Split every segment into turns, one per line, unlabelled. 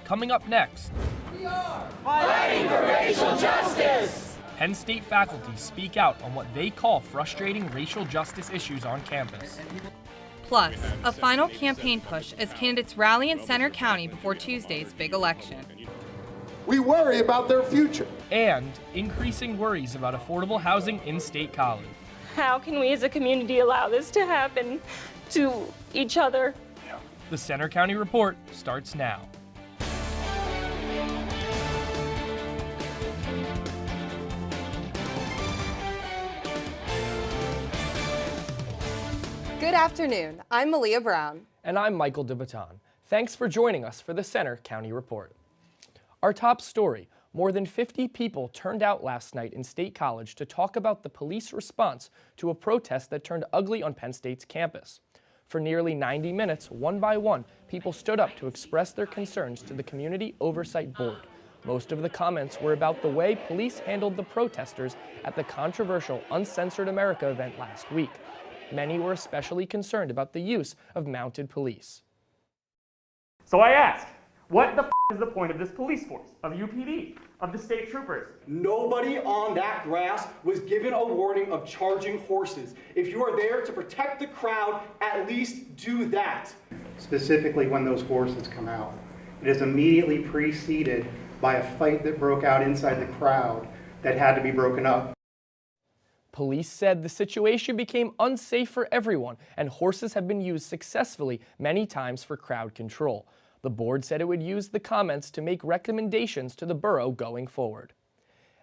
Coming up next,
We are fighting for racial justice!
Penn State faculty speak out on what they call frustrating racial justice issues on campus.
Plus, a final campaign push as candidates rally in Centre County before Tuesday's big election.
We worry about their future.
And increasing worries about affordable housing in State College.
How can we as a community allow this to happen to each other?
The Centre County Report starts now.
Good afternoon. I'm Malia Brown.
And I'm Michael DeBaton. Thanks for joining us for the Centre County Report. Our top story: more than 50 people turned out last night in State College to talk about the police response to a protest that turned ugly on Penn State's campus. For nearly 90 minutes, one by one, people stood up to express their concerns to the Community Oversight Board. Most of the comments were about the way police handled the protesters at the controversial Uncensored America event last week. Many were especially concerned about the use of mounted police.
So I asked, what the is the point of this police force, of UPD, of the state troopers?
Nobody on that grass was given a warning of charging horses. If you are there to protect the crowd, at least do that.
Specifically when those horses come out. It is immediately preceded by a fight that broke out inside the crowd that had to be broken up.
Police said the situation became unsafe for everyone, and horses have been used successfully many times for crowd control. The board said it would use the comments to make recommendations to the borough going forward.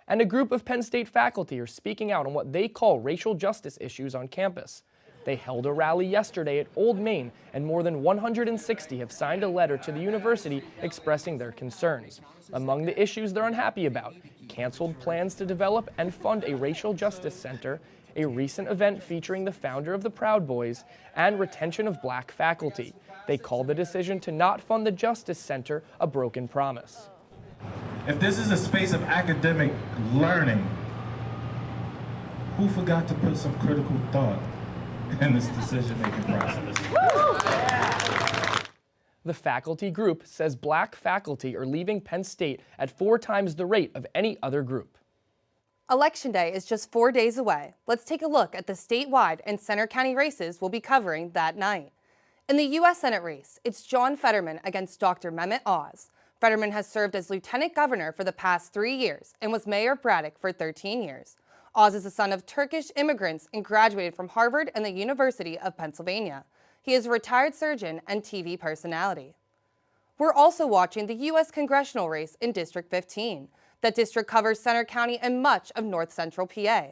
And a group of Penn State faculty are speaking out on what they call racial justice issues on campus. They held a rally yesterday at Old Main, and more than 160 have signed a letter to the university expressing their concerns. Among the issues they're unhappy about: canceled plans to develop and fund a racial justice center, a recent event featuring the founder of the Proud Boys, and retention of black faculty. They called the decision to not fund the Justice Center a broken promise.
If this is a space of academic learning, who forgot to put some critical thought in this decision-making process?
The faculty group says black faculty are leaving Penn State at 4 times the rate of any other group.
Election Day is just 4 days away. Let's take a look at the statewide and Centre County races we'll be covering that night. In the U.S. Senate race, it's John Fetterman against Dr. Mehmet Oz. Fetterman has served as lieutenant governor for the past 3 years and was mayor of Braddock for 13 years. Oz is the son of Turkish immigrants and graduated from Harvard and the University of Pennsylvania. He is a retired surgeon and TV personality. We're also watching the U.S. congressional race in District 15. That district covers Centre County and much of north central PA.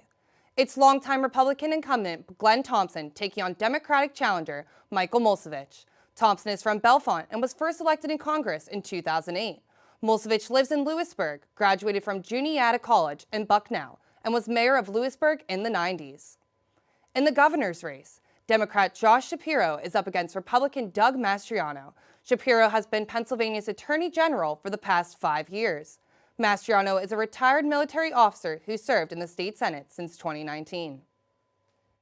It's longtime Republican incumbent Glenn Thompson taking on Democratic challenger Michael Mulsevich. Thompson is from Bellefonte and was first elected in Congress in 2008. Mulsevich lives in Lewisburg, graduated from Juniata College in Bucknell, and was mayor of Lewisburg in the 90s. In the governor's race, Democrat Josh Shapiro is up against Republican Doug Mastriano. Shapiro has been Pennsylvania's Attorney General for the past 5 years. Mastriano is a retired military officer who served in the state Senate since 2019.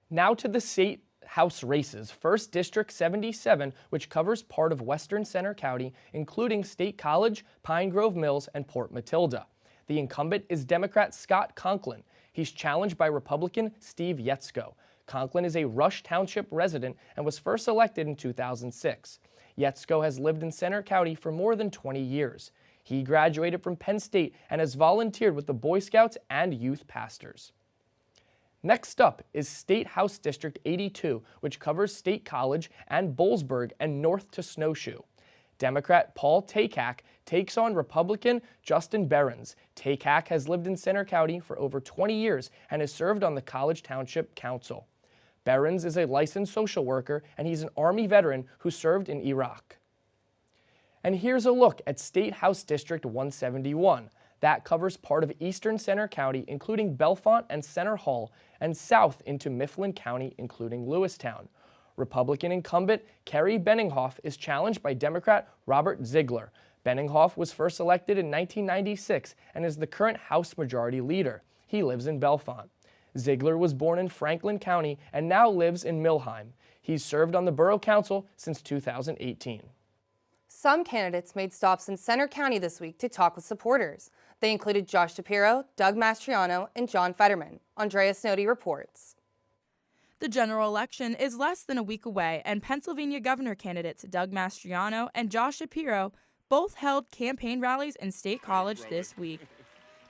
Now to the state House races. First, District 77, which covers part of western Centre County, including State College, Pine Grove Mills, and Port Matilda. The incumbent is Democrat Scott Conklin. He's challenged by Republican Steve Yetsko. Conklin is a Rush Township resident and was first elected in 2006. Yetsko has lived in Centre County for more than 20 years. He graduated from Penn State and has volunteered with the Boy Scouts and youth pastors. Next up is State House District 82, which covers State College and Boalsburg and north to Snowshoe. Democrat Paul Takak takes on Republican Justin Behrens. Takak has lived in Centre County for over 20 years and has served on the College Township Council. Behrens is a licensed social worker, and he's an Army veteran who served in Iraq. And here's a look at State House District 171. That covers part of eastern Centre County, including Bellefonte and Center Hall, and south into Mifflin County, including Lewistown. Republican incumbent Kerry Benninghoff is challenged by Democrat Robert Ziegler. Benninghoff was first elected in 1996 and is the current House Majority Leader. He lives in Bellefonte. Ziegler was born in Franklin County and now lives in Millheim. He's served on the Borough Council since 2018.
Some candidates made stops in Centre County this week to talk with supporters. They included Josh Shapiro, Doug Mastriano, and John Fetterman. Andrea Snowdy reports.
The general election is less than a week away, and Pennsylvania governor candidates Doug Mastriano and Josh Shapiro both held campaign rallies in State College this week.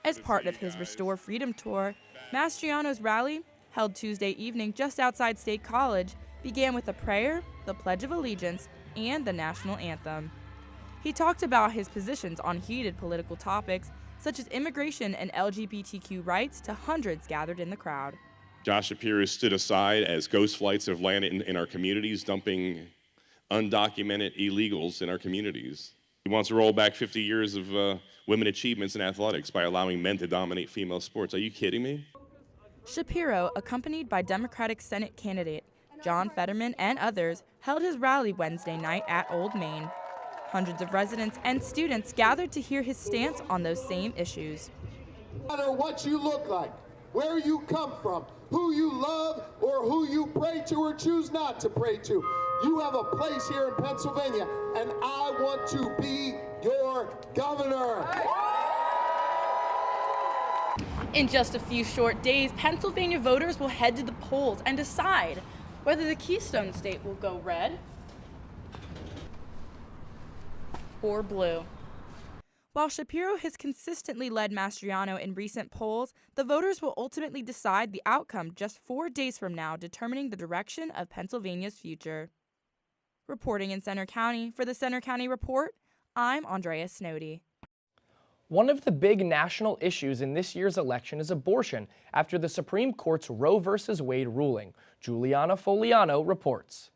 As part of his Restore Freedom tour, Mastriano's rally, held Tuesday evening just outside State College, began with a prayer, the Pledge of Allegiance, and the national anthem. He talked about his positions on heated political topics such as immigration and LGBTQ rights to hundreds gathered in the crowd.
Josh Shapiro stood aside as ghost flights have landed in our communities, dumping undocumented illegals in our communities. He wants to roll back 50 years of women achievements in athletics by allowing men to dominate female sports. Are you kidding me?
Shapiro, accompanied by Democratic Senate candidate John Fetterman and others, held his rally Wednesday night at Old Main. Hundreds of residents and students gathered to hear his stance on those same issues.
No matter what you look like, where you come from, who you love, or who you pray to or choose not to pray to, you have a place here in Pennsylvania, and I want to be your governor.
In just a few short days, Pennsylvania voters will head to the polls and decide whether the Keystone State will go red or blue. While Shapiro has consistently led Mastriano in recent polls, the voters will ultimately decide the outcome just 4 days from now, determining the direction of Pennsylvania's future. Reporting in Centre County for the Centre County Report, I'm Andrea Snowdy.
One of the big national issues in this year's election is abortion after the Supreme Court's Roe v. Wade ruling. Juliana Foliano reports.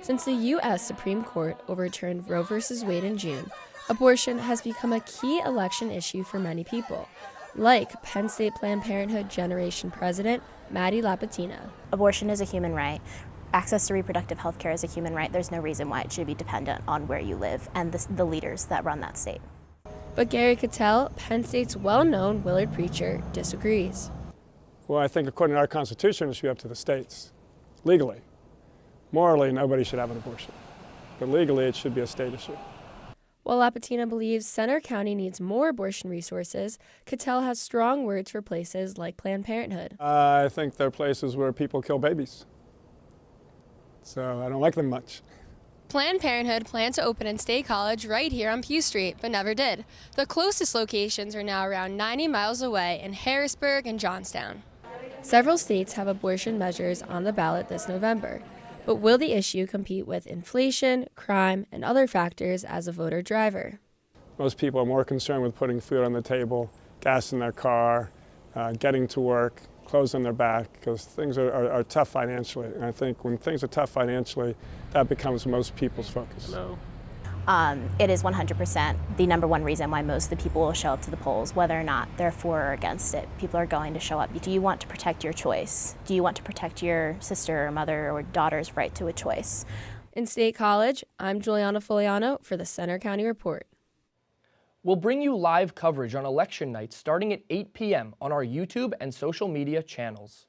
Since the U.S. Supreme Court overturned Roe v. Wade in June, abortion has become a key election issue for many people, like Penn State Planned Parenthood Generation President Maddie Lapatina.
Abortion is a human right. Access to reproductive health care is a human right. There's no reason why it should be dependent on where you live and the leaders that run that state.
But Gary Cattell, Penn State's well-known Willard preacher, disagrees.
Well, I think according to our Constitution, it should be up to the states, legally. Morally, nobody should have an abortion, but legally, it should be a state issue.
While Lapatina believes Centre County needs more abortion resources, Cattell has strong words for places like Planned Parenthood.
I think there are places where people kill babies, so I don't like them much.
Planned Parenthood planned to open in State College right here on Pew Street, but never did. The closest locations are now around 90 miles away in Harrisburg and Johnstown. Several states have abortion measures on the ballot this November. But will the issue compete with inflation, crime, and other factors as a voter driver?
Most people are more concerned with putting food on the table, gas in their car, getting to work, clothes on their back, because things are tough financially. And I think when things are tough financially, that becomes most people's focus.
No. It is 100% the number one reason why most of the people will show up to the polls, whether or not they're for or against it. People are going to show up. Do you want to protect your choice? Do you want to protect your sister or mother or daughter's right to a choice?
In State College, I'm Juliana Foliano for the Centre County Report.
We'll bring you live coverage on election night starting at 8 p.m. on our YouTube and social media channels.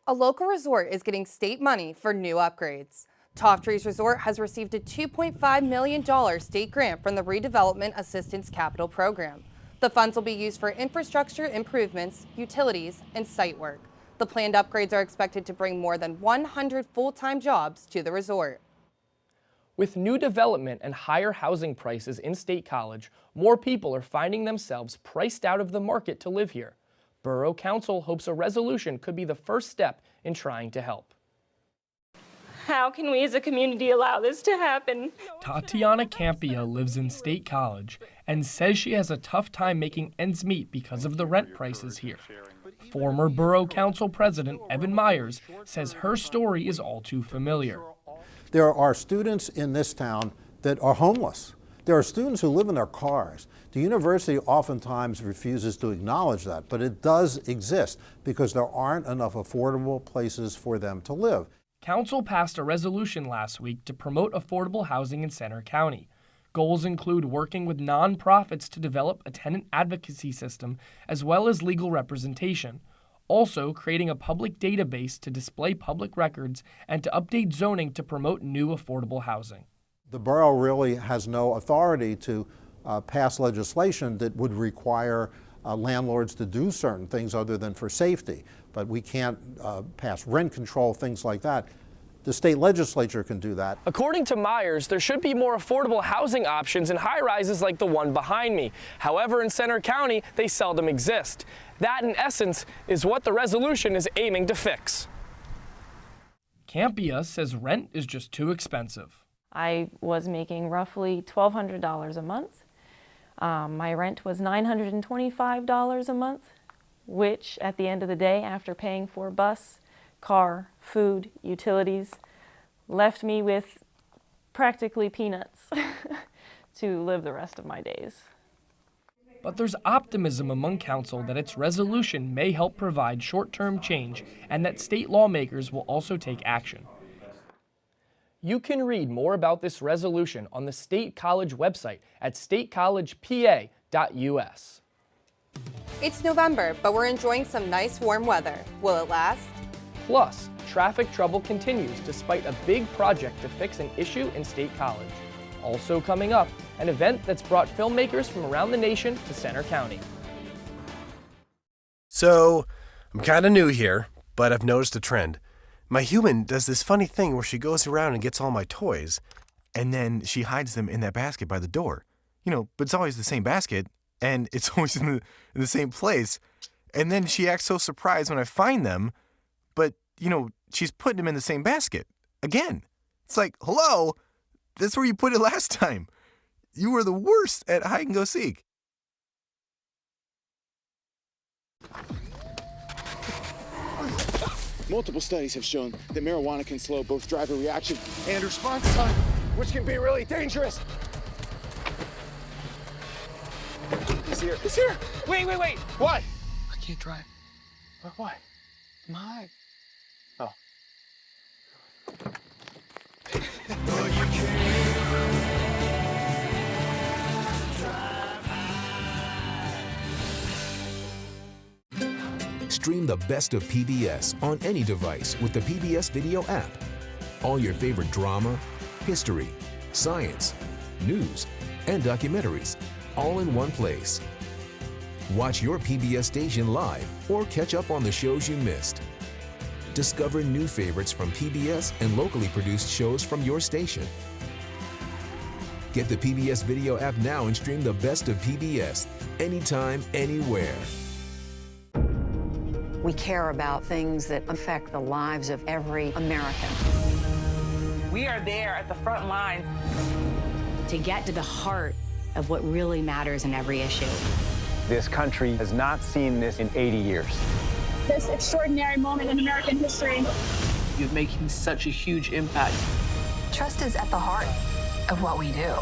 A local resort is getting state money for new upgrades. Toftree Resort has received a $2.5 million state grant from the Redevelopment Assistance Capital Program. The funds will be used for infrastructure improvements, utilities, and site work. The planned upgrades are expected to bring more than 100 full-time jobs to the resort.
With new development and higher housing prices in State College, more people are finding themselves priced out of the market to live here. Borough Council hopes a resolution could be the first step in trying to help.
How can we as a community allow this to happen?
Tatiana Campia lives in State College and says she has a tough time making ends meet because of the rent prices here. Former Borough Council President Evan Myers says her story is all too familiar.
There are students in this town that are homeless. There are students who live in their cars. The university oftentimes refuses to acknowledge that, but it does exist because there aren't enough affordable places for them to live.
Council passed a resolution last week to promote affordable housing in Centre County. Goals include working with nonprofits to develop a tenant advocacy system as well as legal representation. Also, creating a public database to display public records and to update zoning to promote new affordable housing.
The borough really has no authority to pass legislation that would require landlords to do certain things other than for safety. But we can't pass rent control, things like that. The state legislature can do that.
According to Myers, there should be more affordable housing options in high-rises like the one behind me. However, in Center County, they seldom exist. That, in essence, is what the resolution is aiming to fix.
Campia says rent is just too expensive.
I was making roughly $1,200 a month. My rent was $925 a month, which at the end of the day, after paying for bus, car, food, utilities, left me with practically peanuts to live the rest of my days.
But there's optimism among council that its resolution may help provide short-term change and that state lawmakers will also take action.
You can read more about this resolution on the State College website at statecollegepa.us.
It's November, but we're enjoying some nice warm weather. Will it last?
Plus, traffic trouble continues despite a big project to fix an issue in State College. Also coming up, an event that's brought filmmakers from around the nation to Center County.
So, I'm kind of new here, but I've noticed a trend. My human does this funny thing where she goes around and gets all my toys, and then she hides them in that basket by the door. But it's always the same basket, and it's always in the same place. And then she acts so surprised when I find them, but, she's putting them in the same basket. Again. It's like, hello? That's where you put it last time. You were the worst at hide and go seek.
Multiple studies have shown that marijuana can slow both driver reaction and response time, which can be really dangerous. He's here. He's here. Wait. What? I can't drive. Why? I'm high. Oh.
Stream the best of PBS on any device with the PBS Video app. All your favorite drama, history, science, news, and documentaries, all in one place. Watch your PBS station live or catch up on the shows you missed. Discover new favorites from PBS and locally produced shows from your station. Get the PBS Video app now and stream the best of PBS anytime, anywhere.
We care about things that affect the lives of every American.
We are there at the front line
to get to the heart of what really matters in every issue.
This country has not seen this in 80 years.
This extraordinary moment in American history.
You're making such a huge impact.
Trust is at the heart of what we do.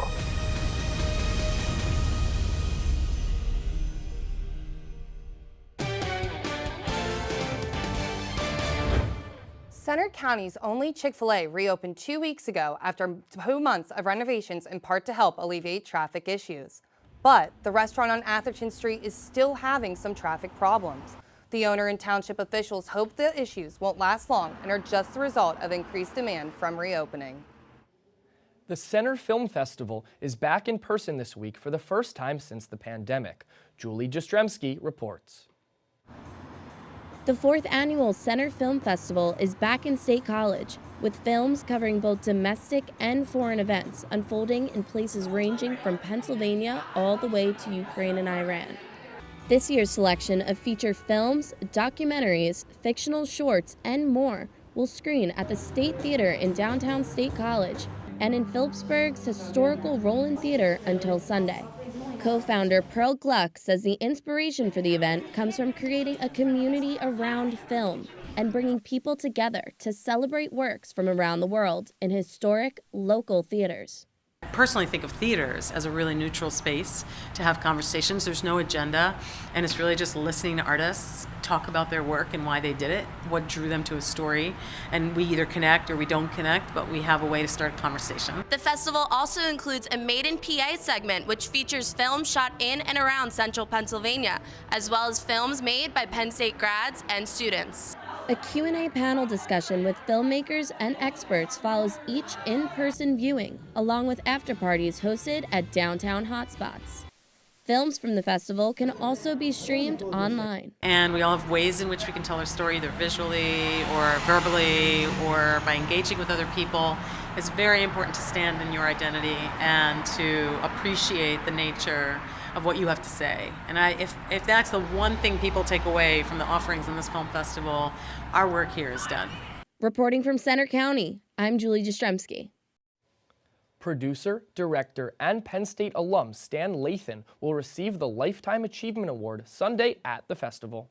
Center County's only Chick-fil-A reopened 2 weeks ago after 2 months of renovations in part to help alleviate traffic issues. But the restaurant on Atherton Street is still having some traffic problems. The owner and township officials hope the issues won't last long and are just the result of increased demand from reopening.
The Center Film Festival is back in person this week for the first time since the pandemic. Julie Jastrzemski reports.
The 4th annual Center Film Festival is back in State College, with films covering both domestic and foreign events unfolding in places ranging from Pennsylvania all the way to Ukraine and Iran. This year's selection of feature films, documentaries, fictional shorts, and more will screen at the State Theater in downtown State College and in Phillipsburg's historical Roland Theater until Sunday. Co-founder Pearl Gluck says the inspiration for the event comes from creating a community around film and bringing people together to celebrate works from around the world in historic local theaters.
I personally think of theaters as a really neutral space to have conversations. There's no agenda, and it's really just listening to artists talk about their work and why they did it, what drew them to a story, and we either connect or we don't connect, but we have a way to start a conversation.
The festival also includes a Made in PA segment, which features films shot in and around central Pennsylvania, as well as films made by Penn State grads and students. A Q&A panel discussion with filmmakers and experts follows each in-person viewing, along with after-parties hosted at downtown hotspots. Films from the festival can also be streamed online.
And we all have ways in which we can tell our story, either visually or verbally or by engaging with other people. It's very important to stand in your identity and to appreciate the nature of what you have to say. And if that's the one thing people take away from the offerings in this film festival, our work here is done.
Reporting from Center County, I'm Julie Jastrzemski.
Producer, director, and Penn State alum Stan Lathan will receive the Lifetime Achievement Award Sunday at the festival.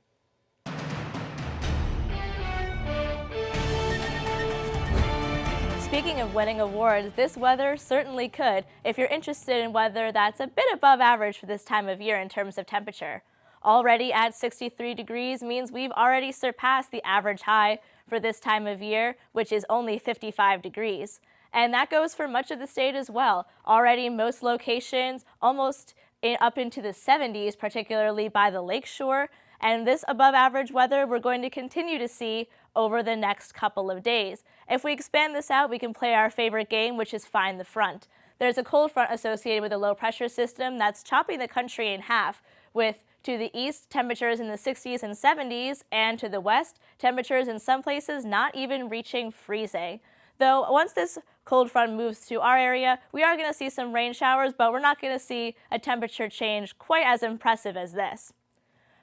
Speaking of winning awards, this weather certainly could if you're interested in weather that's a bit above average for this time of year in terms of temperature. Already at 63 degrees means we've already surpassed the average high for this time of year, which is only 55 degrees. And that goes for much of the state as well. Already most locations almost up into the 70s, particularly by the lakeshore. And this above average weather we're going to continue to see over the next couple of days. If we expand this out, we can play our favorite game, which is Find the Front. There's a cold front associated with a low pressure system that's chopping the country in half, with to the east, temperatures in the 60s and 70s, and to the west, temperatures in some places not even reaching freezing. Though once this cold front moves to our area, we are going to see some rain showers, but we're not going to see a temperature change quite as impressive as this.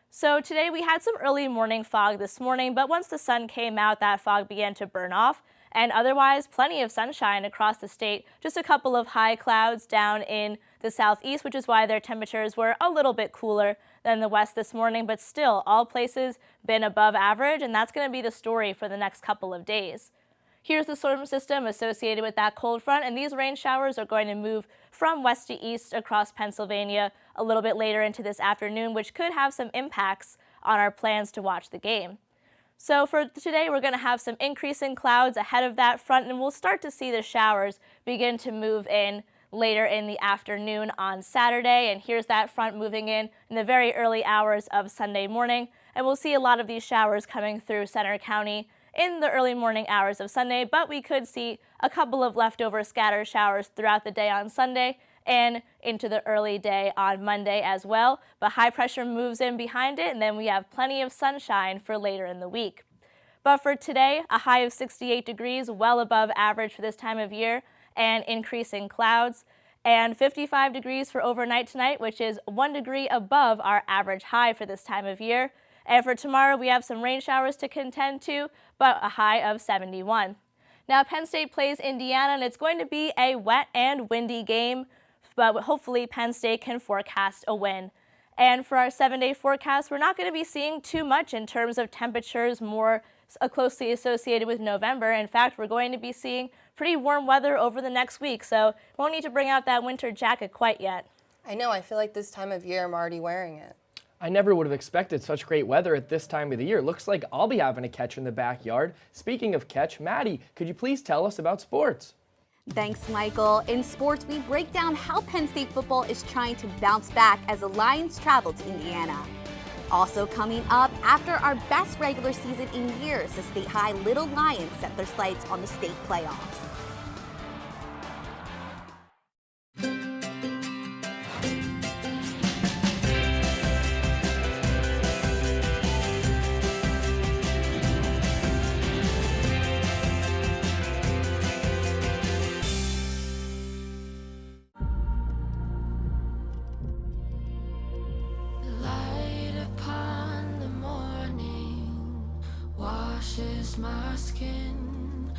So today we had some early morning fog this morning, but once the sun came out, that fog began to burn off, and otherwise plenty of sunshine across the state. Just a couple of high clouds down in the southeast, which is why their temperatures were a little bit cooler than the west this morning, but still all places been above average, and that's going to be the story for the next couple of days. Here's the storm system associated with that cold front, and these rain showers are going to move from west to east across Pennsylvania a little bit later into this afternoon, which could have some impacts on our plans to watch the game. So for today, we're going to have some increasing clouds ahead of that front, and we'll start to see the showers begin to move in later in the afternoon on Saturday. And here's that front moving in the very early hours of Sunday morning, and we'll see a lot of these showers coming through Center County in the early morning hours of Sunday, but we could see a couple of leftover scattered showers throughout the day on Sunday and into the early day on Monday as well. But high pressure moves in behind it, and then we have plenty of sunshine for later in the week. But for today, a high of 68 degrees, well above average for this time of year, and increasing clouds, and 55 degrees for overnight tonight, which is 1 degree above our average high for this time of year. And for tomorrow, we have some rain showers to contend to, but a high of 71. Now, Penn State plays Indiana, and it's going to be a wet and windy game, but hopefully Penn State can forecast a win. And for our 7-day forecast, we're not going to be seeing too much in terms of temperatures more closely associated with November. In fact, we're going to be seeing pretty warm weather over the next week, so won't need to bring out that winter jacket quite yet.
I know, I feel like this time of year I'm already wearing it.
I never would have expected such great weather at this time of the year. Looks like I'll be having a catch in the backyard. Speaking of catch, Maddie, could you please tell us about sports?
Thanks, Michael. In sports, we break down how Penn State football is trying to bounce back as the Lions travel to Indiana. Also coming up, after our best regular season in years, the State High Little Lions set their sights on the state playoffs.
My skin,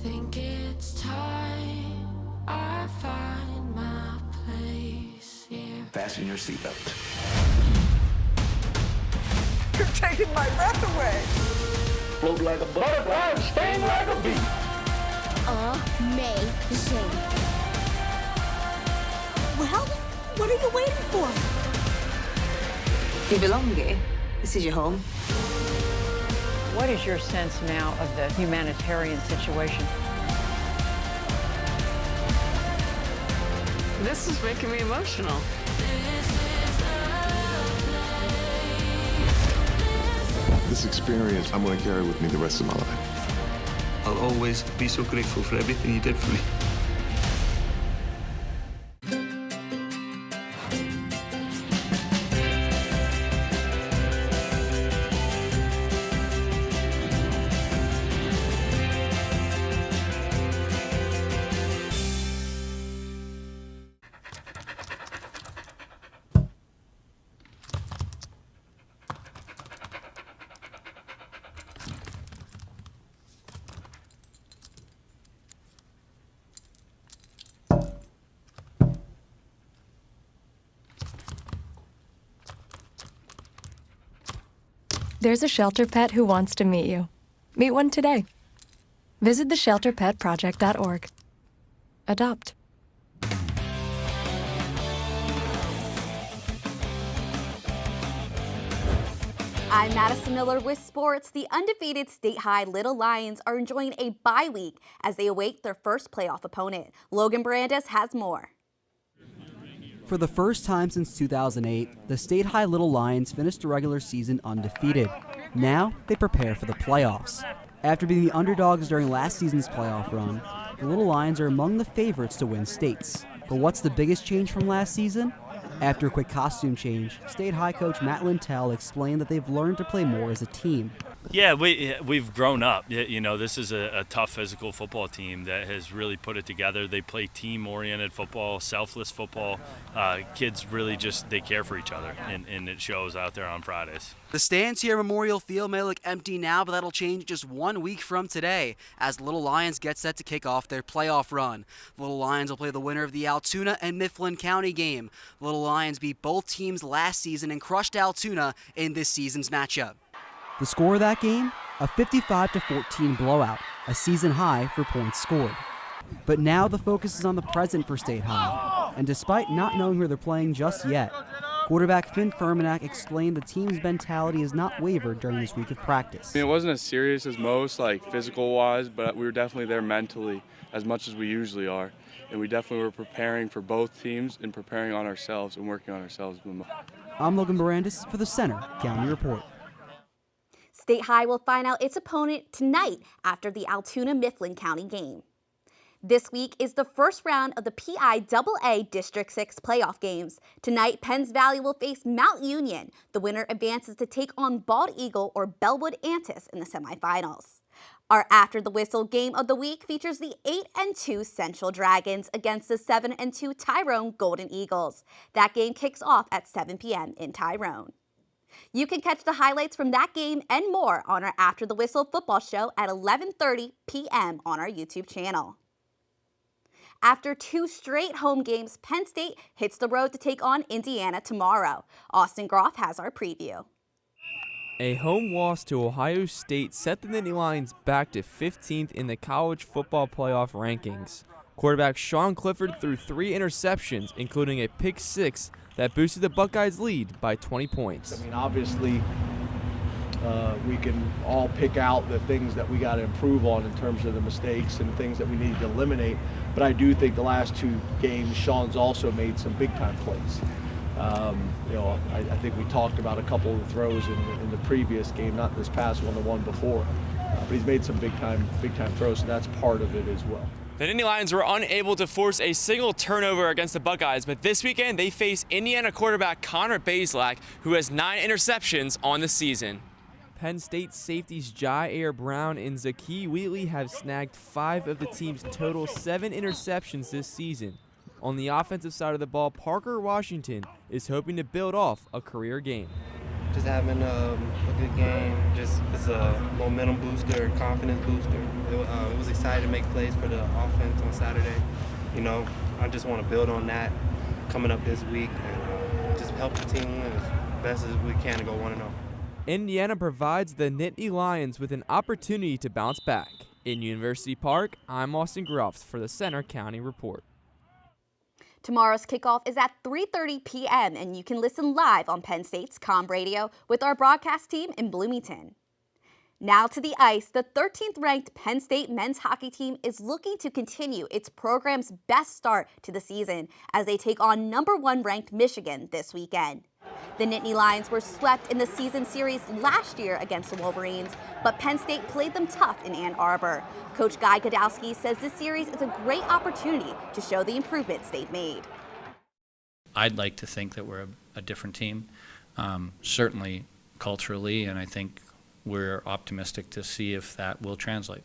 think it's time I find my place here.
Fasten your seatbelt.
You're taking my breath away.
Float like a butterfly, sting like a bee.
Amazing. Well, what are you waiting for?
You belong here. This is your home.
What is your sense now of the humanitarian situation?
This is making me emotional.
This experience, I'm going to carry with me the rest of my life.
I'll always be so grateful for everything you did for me.
There's a shelter pet who wants to meet you. Meet one today. Visit theshelterpetproject.org. Adopt.
I'm Madison Miller with sports. The undefeated State High Little Lions are enjoying a bye week as they await their first playoff opponent. Logan Brandes has more.
For the first time since 2008, the State High Little Lions finished the regular season undefeated. Now they prepare for the playoffs. After being the underdogs during last season's playoff run, the Little Lions are among the favorites to win states. But what's the biggest change from last season? After a quick costume change, State High coach Matt Lintell explained that they've learned to play more as a team.
Yeah, we've grown up. You know, this is a tough physical football team that has really put it together. They play team-oriented football, selfless football. Kids really they care for each other, and it shows out there on Fridays.
The stands here at Memorial Field may look empty now, but that'll change just 1 week from today as the Little Lions get set to kick off their playoff run. The Little Lions will play the winner of the Altoona and Mifflin County game. The Little Lions beat both teams last season and crushed Altoona in this season's matchup.
The score of that game? A 55-14 blowout, a season high for points scored. But now the focus is on the present for State High, and despite not knowing who they're playing just yet, quarterback Finn Fermanak explained the team's mentality has not wavered during this week of practice.
I mean, it wasn't as serious as most, like physical-wise, but we were definitely there mentally as much as we usually are. And we definitely were preparing for both teams and preparing on ourselves and working on ourselves.
I'm Logan Brandes for the Center County Report.
State High will find out its opponent tonight after the Altoona-Mifflin County game. This week is the first round of the PIAA District 6 playoff games. Tonight, Penns Valley will face Mount Union. The winner advances to take on Bald Eagle or Bellwood Antis in the semifinals. Our After the Whistle game of the week features the 8-2 Central Dragons against the 7-2 Tyrone Golden Eagles. That game kicks off at 7 p.m. in Tyrone. You can catch the highlights from that game and more on our After the Whistle football show at 11:30 p.m. on our YouTube channel. After 2 straight home games, Penn State hits the road to take on Indiana tomorrow. Austin Groff has our preview.
A home loss to Ohio State set the Nittany Lions back to 15th in the college football playoff rankings. Quarterback Sean Clifford threw 3 interceptions, including a pick 6 that boosted the Buckeyes' lead by 20 points.
I mean, obviously, we can all pick out the things that we got to improve on in terms of the mistakes and things that we need to eliminate. But I do think the last 2 games, Sean's also made some big-time plays. You know, I think we talked about a couple of throws in the previous game, not this past one, the one before. But he's made some big-time throws, and that's part of it as well.
The Nittany Lions were unable to force a single turnover against the Buckeyes, but this weekend they face Indiana quarterback Connor Bazelak, who has 9 interceptions on the season.
Penn State safeties Jair Brown and Zaki Wheatley have snagged 5 of the team's total 7 interceptions this season. On the offensive side of the ball, Parker Washington is hoping to build off a career game.
Just having a good game, it's a momentum booster, confidence booster. It was exciting to make plays for the offense on Saturday. You know, I just want to build on that coming up this week and just help the team win as best as we can to go 1-0.
Indiana provides the Nittany Lions with an opportunity to bounce back. In University Park, I'm Austin Groff for the Center County Report.
Tomorrow's kickoff is at 3:30 p.m. and you can listen live on Penn State's Comm Radio with our broadcast team in Bloomington. Now to the ice, the 13th ranked Penn State men's hockey team is looking to continue its program's best start to the season as they take on number 1 ranked Michigan this weekend. The Nittany Lions were swept in the season series last year against the Wolverines, but Penn State played them tough in Ann Arbor. Coach Guy Gadowski says this series is a great opportunity to show the improvements they've made.
I'd like to think that we're a different team, certainly culturally, and I think we're optimistic to see if that will translate.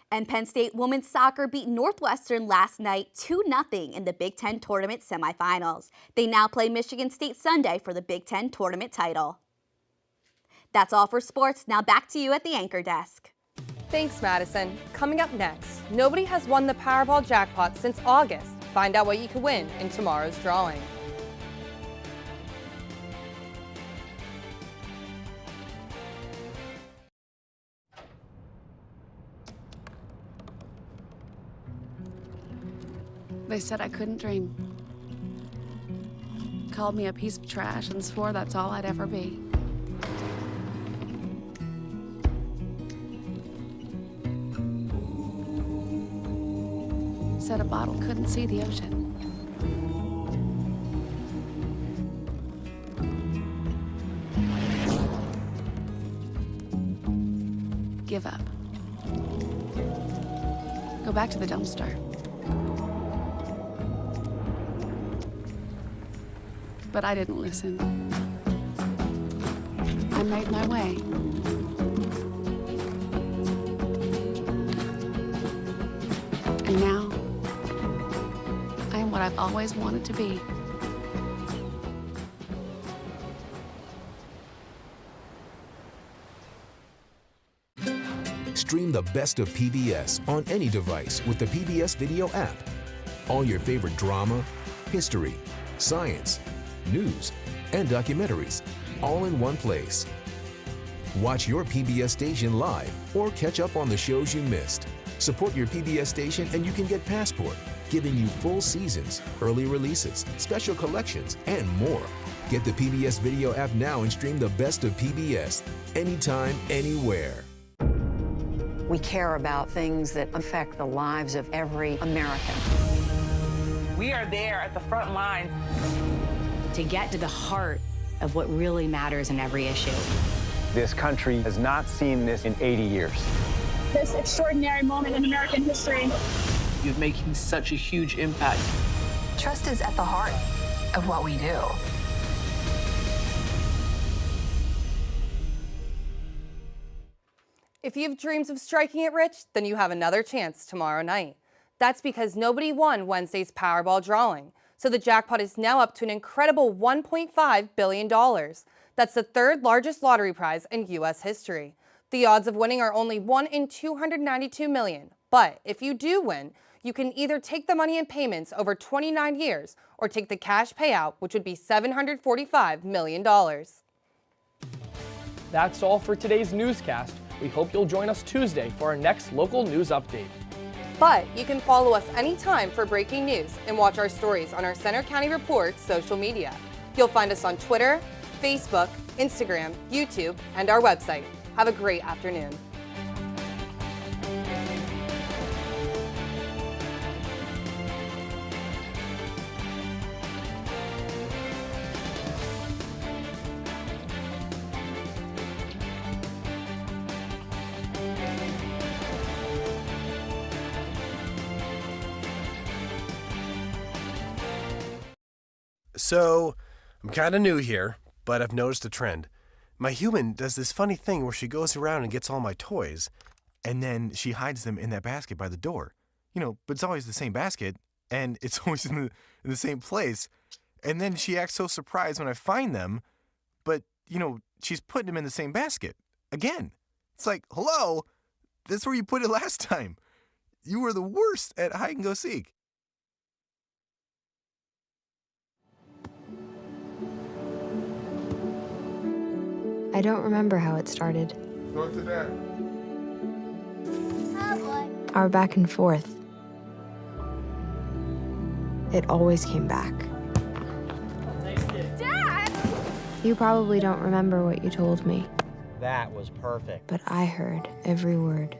And Penn State women's soccer beat Northwestern last night 2-0 in the Big Ten tournament semifinals. They now play Michigan State Sunday for the Big Ten tournament title. That's all for sports. Now back to you at the anchor desk.
Thanks, Madison. Coming up next, nobody has won the Powerball jackpot since August. Find out what you could win in tomorrow's drawing.
They said I couldn't dream. Called me a piece of trash and swore that's all I'd ever be. Said a bottle couldn't see the ocean. Give up. Go back to the dumpster. But I didn't listen. I made my way. And now, I am what I've always wanted to be.
Stream the best of PBS on any device with the PBS Video app. All your favorite drama, history, science, news, and documentaries, all in one place. Watch your PBS station live or catch up on the shows you missed. Support your PBS station and you can get Passport, giving you full seasons, early releases, special collections, and more. Get the PBS Video app now and stream the best of PBS anytime, anywhere.
We care about things that affect the lives of every American.
We are there at the front line
to get to the heart of what really matters in every issue.
This country has not seen this in 80 years.
This extraordinary moment in American history.
You're making such a huge impact.
Trust is at the heart of what we do.
If you have dreams of striking it rich, then you have another chance tomorrow night. That's because nobody won Wednesday's Powerball drawing. So the jackpot is now up to an incredible $1.5 billion. That's the third largest lottery prize in U.S. history. The odds of winning are only 1 in 292 million. But if you do win, you can either take the money in payments over 29 years or take the cash payout, which would be $745 million.
That's all for today's newscast. We hope you'll join us Tuesday for our next local news update.
But you can follow us anytime for breaking news and watch our stories on our Center County Report social media. You'll find us on Twitter, Facebook, Instagram, YouTube, and our website. Have a great afternoon.
So, I'm kind of new here, but I've noticed a trend. My human does this funny thing where she goes around and gets all my toys, and then she hides them in that basket by the door. You know, but it's always the same basket, and it's always in the same place. And then she acts so surprised when I find them, but, you know, she's putting them in the same basket. Again. It's like, hello, that's where you put it last time. You were the worst at hide and go seek.
I don't remember how it started.
Go to that.
Our back and forth. It always came back.
Dad!
You probably don't remember what you told me,
That was perfect.
but I heard every word.